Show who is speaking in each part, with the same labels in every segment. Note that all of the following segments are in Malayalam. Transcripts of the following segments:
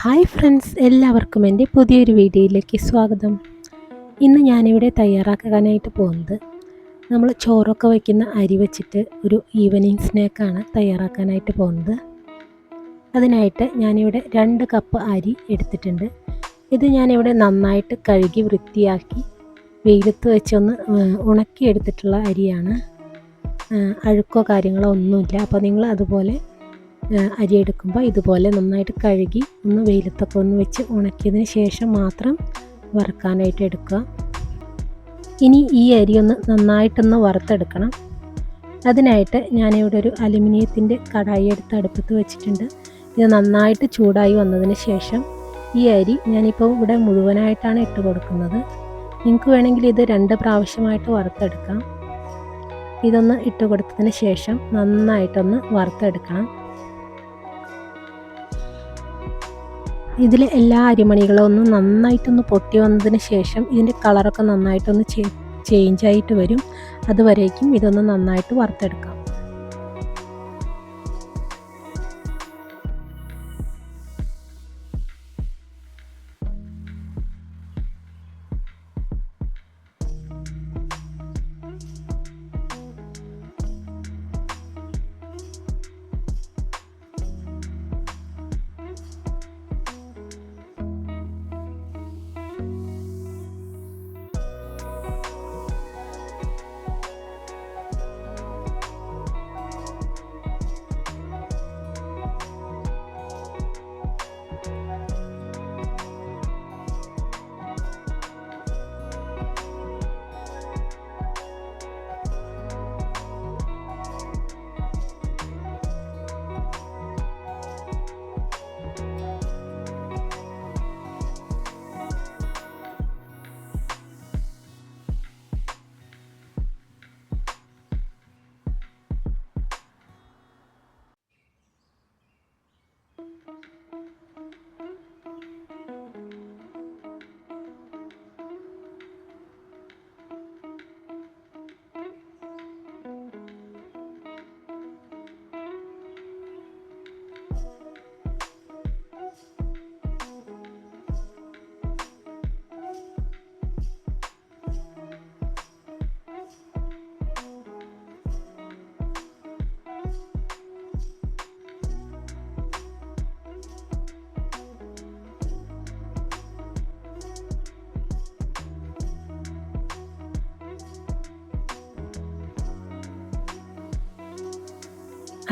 Speaker 1: ഹായ് ഫ്രണ്ട്സ്, എല്ലാവർക്കും എൻ്റെ പുതിയൊരു വീഡിയോയിലേക്ക് സ്വാഗതം. ഇന്ന് ഞാനിവിടെ തയ്യാറാക്കാനായിട്ട് പോകുന്നത് നമ്മൾ ചോറൊക്കെ വയ്ക്കുന്ന അരി വെച്ചിട്ട് ഒരു ഈവനിങ് സ്നാക്കാണ് തയ്യാറാക്കാനായിട്ട് പോകുന്നത്. അതിനായിട്ട് ഞാനിവിടെ 2 കപ്പ് അരി എടുത്തിട്ടുണ്ട്. ഇത് ഞാനിവിടെ നന്നായിട്ട് കഴുകി വൃത്തിയാക്കി വെയിലത്ത് വെച്ചൊന്ന് ഉണക്കിയെടുത്തിട്ടുള്ള അരിയാണ്. അഴുക്കോ കാര്യങ്ങളോ ഒന്നുമില്ല. അപ്പോൾ നിങ്ങൾ അതുപോലെ അരി എടുക്കുമ്പോൾ ഇതുപോലെ നന്നായിട്ട് കഴുകി ഒന്ന് വെയിലത്തൊക്കെ ഒന്ന് വെച്ച് ഉണക്കിയതിന് ശേഷം മാത്രം വറുക്കാനായിട്ട് എടുക്കുക. ഇനി ഈ അരി ഒന്ന് നന്നായിട്ടൊന്ന് വറുത്തെടുക്കണം. അതിനായിട്ട് ഞാനിവിടെ ഒരു അലുമിനിയത്തിൻ്റെ കടായി എടുത്ത് അടുപ്പത്ത് വെച്ചിട്ടുണ്ട്. ഇത് നന്നായിട്ട് ചൂടായി വന്നതിന് ശേഷം ഈ അരി ഞാനിപ്പോൾ ഇവിടെ മുഴുവനായിട്ടാണ് ഇട്ട് കൊടുക്കുന്നത്. നിങ്ങൾക്ക് വേണമെങ്കിൽ ഇത് 2 പ്രാവശ്യമായിട്ട് വറുത്തെടുക്കാം. ഇതൊന്ന് ഇട്ട് കൊടുത്തതിന് ശേഷം നന്നായിട്ടൊന്ന് വറുത്തെടുക്കണം. ഇതിൽ എല്ലാ അരിമണികളും ഒന്ന് നന്നായിട്ടൊന്ന് പൊട്ടി വന്നതിന് ശേഷം ഇതിൻ്റെ കളറൊക്കെ നന്നായിട്ടൊന്ന് ചേഞ്ചായിട്ട് വരും. അതുവരേക്കും ഇതൊന്ന് നന്നായിട്ട് വറുത്തെടുക്കാം.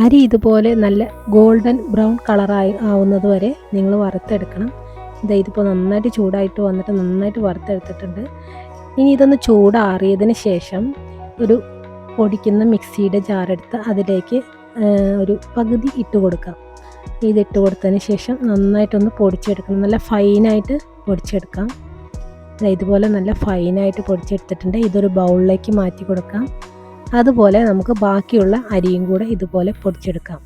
Speaker 1: അരി ഇതുപോലെ നല്ല ഗോൾഡൻ ബ്രൗൺ കളറായി ആവുന്നത് വരെ നിങ്ങൾ വറുത്തെടുക്കണം. ഇതിപ്പോൾ നന്നായിട്ട് ചൂടായിട്ട് വന്നിട്ട് നന്നായിട്ട് വറുത്തെടുത്തിട്ടുണ്ട്. ഇനി ഇതൊന്ന് ചൂടാറിയതിന് ശേഷം ഒരു പൊടിക്കുന്ന മിക്സിയുടെ ജാറെടുത്ത് അതിലേക്ക് ഒരു പകുതി ഇട്ട് കൊടുക്കാം. ഇതിട്ട് കൊടുത്തതിന് ശേഷം നന്നായിട്ടൊന്ന് പൊടിച്ചെടുക്കണം. നല്ല ഫൈനായിട്ട് പൊടിച്ചെടുക്കാം. ഇതുപോലെ നല്ല ഫൈനായിട്ട് പൊടിച്ചെടുത്തിട്ടുണ്ട്. ഇതൊരു ബൗളിലേക്ക് മാറ്റി കൊടുക്കാം. അതുപോലെ നമുക്ക് ബാക്കിയുള്ള അരിയും കൂടെ ഇതുപോലെ പൊടിച്ചെടുക്കാം.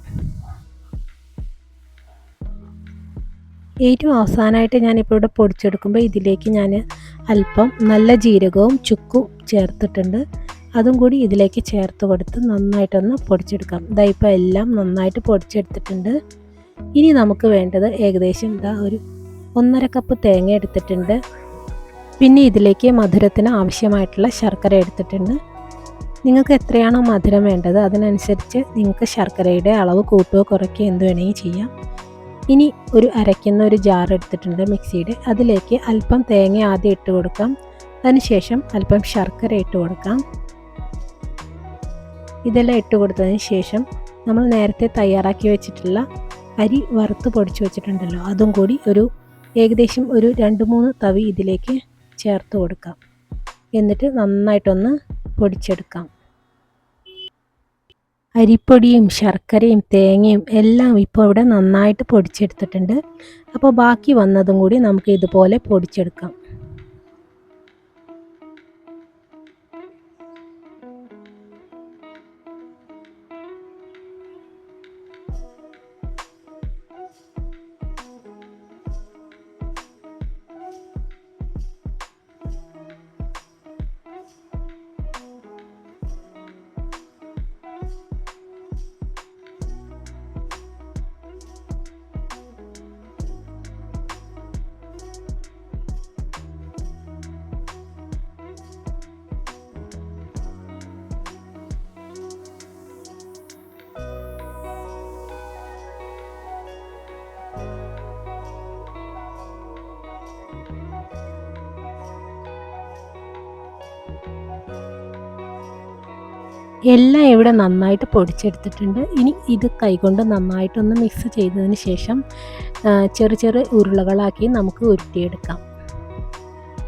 Speaker 1: ഏറ്റവും അവസാനമായിട്ട് ഞാനിപ്പോൾ ഇവിടെ പൊടിച്ചെടുക്കുമ്പോൾ ഇതിലേക്ക് ഞാൻ അല്പം നല്ല ജീരകവും ചുക്കും ചേർത്തിട്ടുണ്ട്. അതും കൂടി ഇതിലേക്ക് ചേർത്ത് കൊടുത്ത് നന്നായിട്ടൊന്ന് പൊടിച്ചെടുക്കാം. ഇപ്പോൾ എല്ലാം നന്നായിട്ട് പൊടിച്ചെടുത്തിട്ടുണ്ട്. ഇനി നമുക്ക് വേണ്ടത് ഏകദേശം ഒരു 1.5 കപ്പ് തേങ്ങ എടുത്തിട്ടുണ്ട്. പിന്നെ ഇതിലേക്ക് മധുരത്തിന് ആവശ്യമായിട്ടുള്ള ശർക്കര എടുത്തിട്ടുണ്ട്. നിങ്ങൾക്ക് എത്രയാണോ മധുരം വേണ്ടത് അതിനനുസരിച്ച് നിങ്ങൾക്ക് ശർക്കരയുടെ അളവ് കൂട്ടുകയോ കുറയ്ക്കുകയോ എന്ത് വേണമെങ്കിൽ ചെയ്യാം. ഇനി അരയ്ക്കുന്ന ഒരു ജാർ എടുത്തിട്ടുണ്ട് മിക്സിയുടെ. അതിലേക്ക് അല്പം തേങ്ങ ആദ്യം ഇട്ട് കൊടുക്കാം. അതിനുശേഷം അല്പം ശർക്കര ഇട്ട് കൊടുക്കാം. ഇതെല്ലാം ഇട്ട് കൊടുത്തതിന് ശേഷം നമ്മൾ നേരത്തെ തയ്യാറാക്കി വെച്ചിട്ടുള്ള അരി വറുത്ത് പൊടിച്ച് വെച്ചിട്ടുണ്ടല്ലോ, അതും കൂടി ഏകദേശം 2-3 തവി ഇതിലേക്ക് ചേർത്ത് കൊടുക്കാം. എന്നിട്ട് നന്നായിട്ടൊന്ന് പൊടിച്ചെടുക്കാം. അരിപ്പൊടിയും ശർക്കരയും തേങ്ങയും എല്ലാം ഇപ്പോൾ ഇവിടെ നന്നായിട്ട് പൊടിച്ചെടുത്തിട്ടുണ്ട്. അപ്പോൾ ബാക്കി വന്നതും കൂടി നമുക്ക് ഇതുപോലെ പൊടിച്ചെടുക്കാം. എല്ലാം ഇവിടെ നന്നായിട്ട് പൊടിച്ചെടുത്തിട്ടുണ്ട്. ഇനി ഇത് കൈകൊണ്ട് നന്നായിട്ടൊന്ന് മിക്സ് ചെയ്തതിന് ശേഷം ചെറു ചെറു ഉരുളകളാക്കി നമുക്ക് ഉരുട്ടിയെടുക്കാം.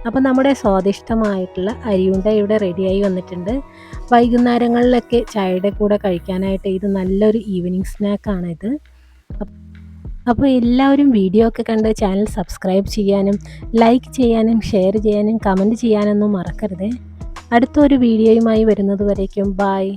Speaker 1: അപ്പോൾ നമ്മുടെ സ്വാദിഷ്ടമായിട്ടുള്ള അരിയുണ്ട ഇവിടെ റെഡിയായി വന്നിട്ടുണ്ട്. വൈകുന്നേരങ്ങളിലൊക്കെ ചായയുടെ കൂടെ കഴിക്കാനായിട്ട് ഇത് നല്ലൊരു ഈവനിങ് സ്നാക്കാണിത്. അപ്പോൾ എല്ലാവരും വീഡിയോ ഒക്കെ കണ്ട് ചാനൽ സബ്സ്ക്രൈബ് ചെയ്യാനും ലൈക്ക് ചെയ്യാനും ഷെയർ ചെയ്യാനും കമൻറ്റ് ചെയ്യാനൊന്നും മറക്കരുത്. അടുത്തൊരു വീഡിയോയുമായി വരുന്നത് വരേക്കും ബായ്.